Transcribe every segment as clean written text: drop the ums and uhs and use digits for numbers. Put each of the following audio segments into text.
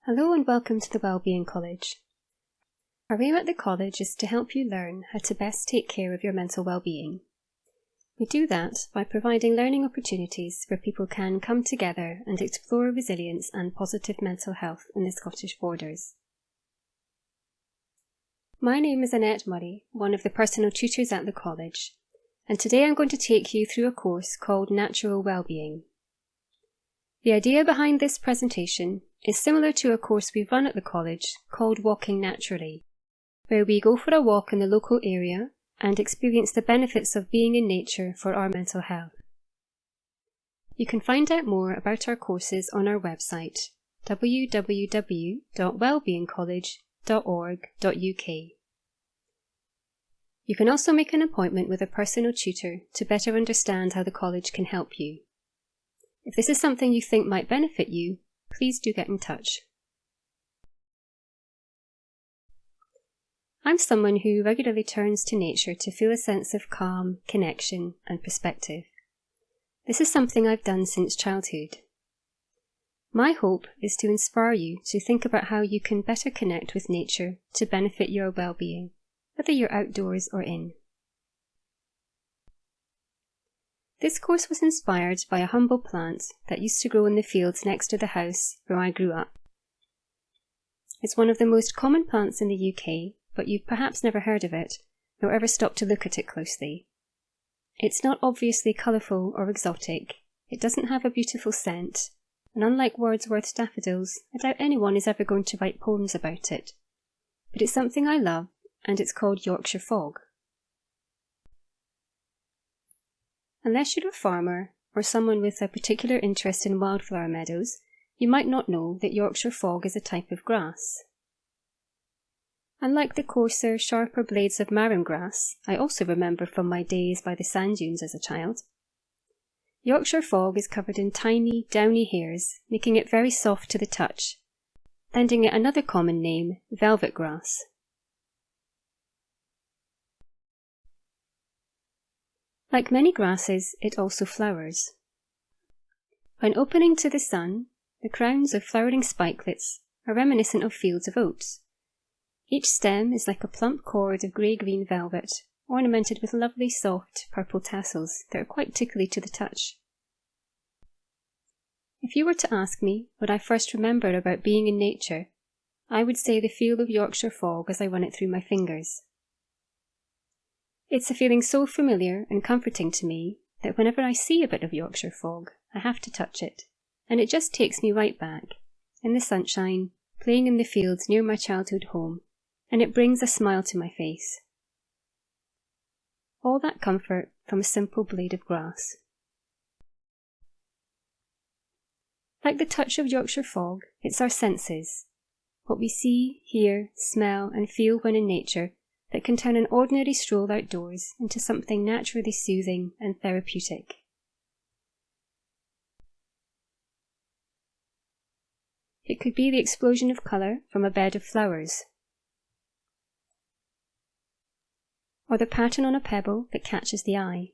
Hello and welcome to the Wellbeing College. Our aim at the college is to help you learn how to best take care of your mental well-being. We do that by providing learning opportunities where people can come together and explore resilience and positive mental health in the Scottish borders. My name is Annette Murray, one of the personal tutors at the college, and today I'm going to take you through a course called Natural Wellbeing. The idea behind this presentation is similar to a course we run at the college called Walking Naturally, where we go for a walk in the local area and experience the benefits of being in nature for our mental health. You can find out more about our courses on our website www.wellbeingcollege.org.uk. You can also make an appointment with a personal tutor to better understand how the college can help you. If this is something you think might benefit you, please do get in touch. I'm someone who regularly turns to nature to feel a sense of calm, connection, and perspective. This is something I've done since childhood. My hope is to inspire you to think about how you can better connect with nature to benefit your well-being, whether you're outdoors or in. This course was inspired by a humble plant that used to grow in the fields next to the house where I grew up. It's one of the most common plants in the UK, but you've perhaps never heard of it, nor ever stopped to look at it closely. It's not obviously colourful or exotic, it doesn't have a beautiful scent, and unlike Wordsworth's daffodils, I doubt anyone is ever going to write poems about it. But it's something I love, and it's called Yorkshire Fog. Unless you're a farmer or someone with a particular interest in wildflower meadows, you might not know that Yorkshire Fog is a type of grass. Unlike the coarser, sharper blades of marram grass, I also remember from my days by the sand dunes as a child, Yorkshire Fog is covered in tiny, downy hairs, making it very soft to the touch, lending it another common name, velvet grass. Like many grasses, it also flowers. When opening to the sun, the crowns of flowering spikelets are reminiscent of fields of oats. Each stem is like a plump cord of grey-green velvet, ornamented with lovely soft purple tassels that are quite tickly to the touch. If you were to ask me what I first remember about being in nature, I would say the feel of Yorkshire Fog as I run it through my fingers. It's a feeling so familiar and comforting to me that whenever I see a bit of Yorkshire Fog, I have to touch it, and it just takes me right back, in the sunshine, playing in the fields near my childhood home, and it brings a smile to my face. All that comfort from a simple blade of grass. Like the touch of Yorkshire Fog, it's our senses, what we see, hear, smell and feel when in nature, that can turn an ordinary stroll outdoors into something naturally soothing and therapeutic. It could be the explosion of colour from a bed of flowers, or the pattern on a pebble that catches the eye,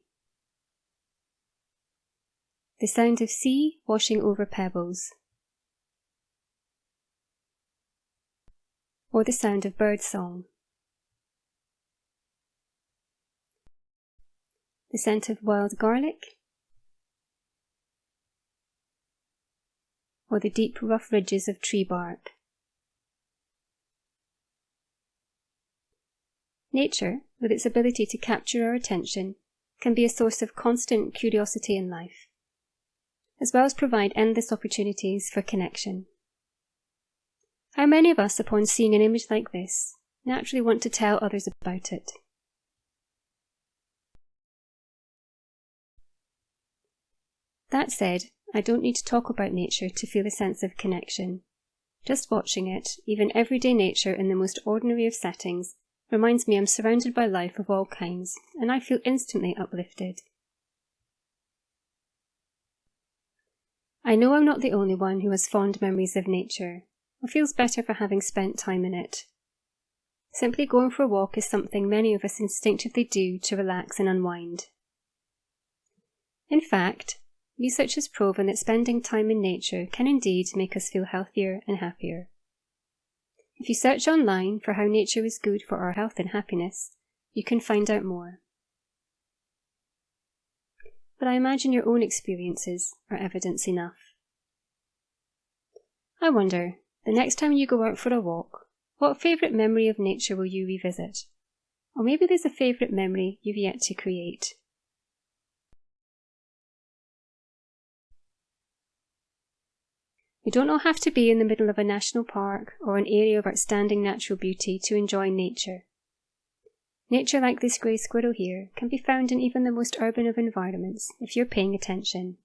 the sound of sea washing over pebbles, or the sound of bird song. The scent of wild garlic, or the deep rough ridges of tree bark. Nature, with its ability to capture our attention, can be a source of constant curiosity in life, as well as provide endless opportunities for connection. How many of us, upon seeing an image like this, naturally want to tell others about it? That said, I don't need to talk about nature to feel a sense of connection. Just watching it, even everyday nature in the most ordinary of settings, reminds me I'm surrounded by life of all kinds, and I feel instantly uplifted. I know I'm not the only one who has fond memories of nature, or feels better for having spent time in it. Simply going for a walk is something many of us instinctively do to relax and unwind. In fact, research has proven that spending time in nature can indeed make us feel healthier and happier. If you search online for how nature is good for our health and happiness, you can find out more. But I imagine your own experiences are evidence enough. I wonder, the next time you go out for a walk, what favourite memory of nature will you revisit? Or maybe there's a favourite memory you've yet to create. You don't all have to be in the middle of a national park or an area of outstanding natural beauty to enjoy nature. Nature like this grey squirrel here can be found in even the most urban of environments if you're paying attention.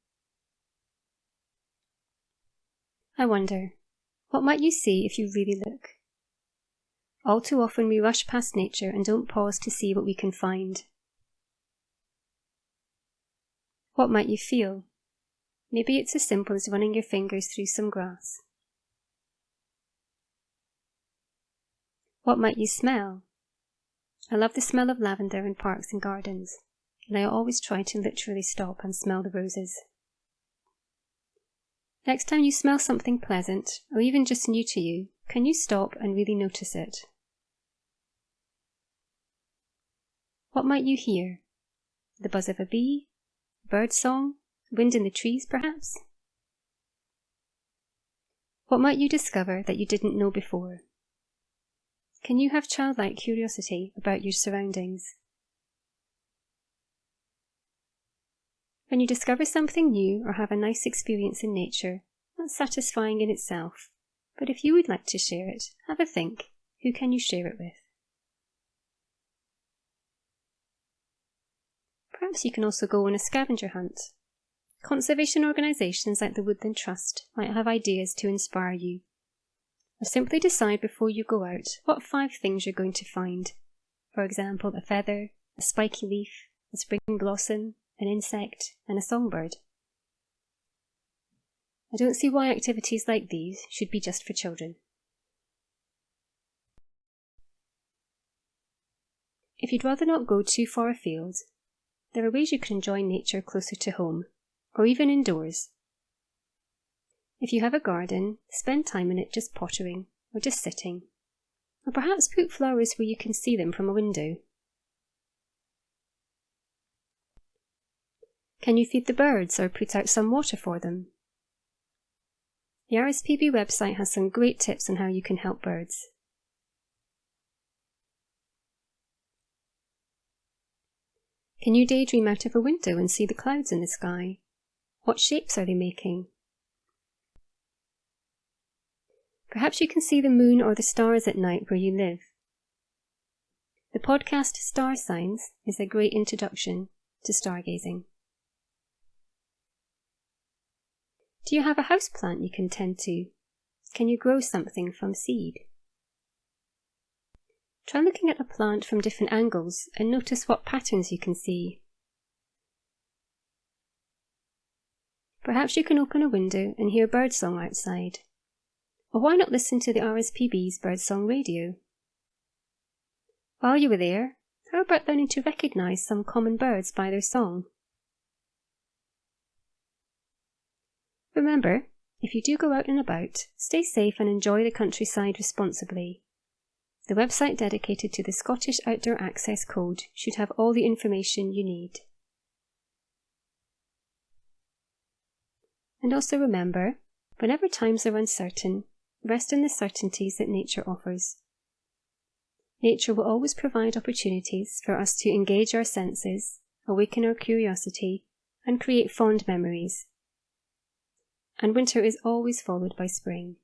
I wonder, what might you see if you really look? All too often we rush past nature and don't pause to see what we can find. What might you feel? Maybe it's as simple as running your fingers through some grass. What might you smell? I love the smell of lavender in parks and gardens, and I always try to literally stop and smell the roses. Next time you smell something pleasant, or even just new to you, can you stop and really notice it? What might you hear? The buzz of a bee? Bird song? Wind in the trees, perhaps? What might you discover that you didn't know before? Can you have childlike curiosity about your surroundings? When you discover something new or have a nice experience in nature, that's satisfying in itself, but if you would like to share it, have a think. Who can you share it with? Perhaps you can also go on a scavenger hunt. Conservation organisations like the Woodland Trust might have ideas to inspire you. Or simply decide before you go out what 5 things you're going to find. For example, a feather, a spiky leaf, a spring blossom, an insect, and a songbird. I don't see why activities like these should be just for children. If you'd rather not go too far afield, there are ways you can enjoy nature closer to home, or even indoors. If you have a garden, spend time in it just pottering, or just sitting, or perhaps put flowers where you can see them from a window. Can you feed the birds or put out some water for them? The RSPB website has some great tips on how you can help birds. Can you daydream out of a window and see the clouds in the sky? What shapes are they making? Perhaps you can see the moon or the stars at night where you live. The podcast Star Signs is a great introduction to stargazing. Do you have a houseplant you can tend to? Can you grow something from seed? Try looking at a plant from different angles and notice what patterns you can see. Perhaps you can open a window and hear birdsong outside. Or why not listen to the RSPB's birdsong radio? While you were there, how about learning to recognise some common birds by their song? Remember, if you do go out and about, stay safe and enjoy the countryside responsibly. The website dedicated to the Scottish Outdoor Access Code should have all the information you need. And also remember, whenever times are uncertain, rest in the certainties that nature offers. Nature will always provide opportunities for us to engage our senses, awaken our curiosity, and create fond memories. And winter is always followed by spring.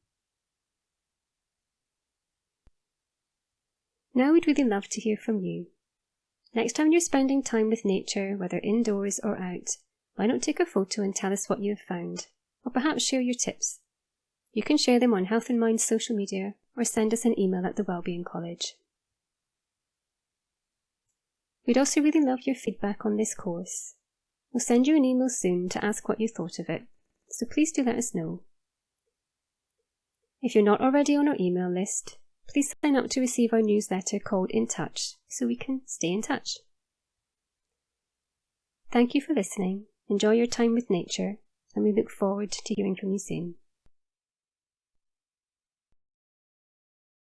Now we'd really love to hear from you. Next time you're spending time with nature, whether indoors or out, why not take a photo and tell us what you have found, or perhaps share your tips. You can share them on Health and Mind's social media, or send us an email at the Wellbeing College. We'd also really love your feedback on this course. We'll send you an email soon to ask what you thought of it, so please do let us know. If you're not already on our email list, please sign up to receive our newsletter called In Touch, so we can stay in touch. Thank you for listening, enjoy your time with nature, and we look forward to hearing from you soon.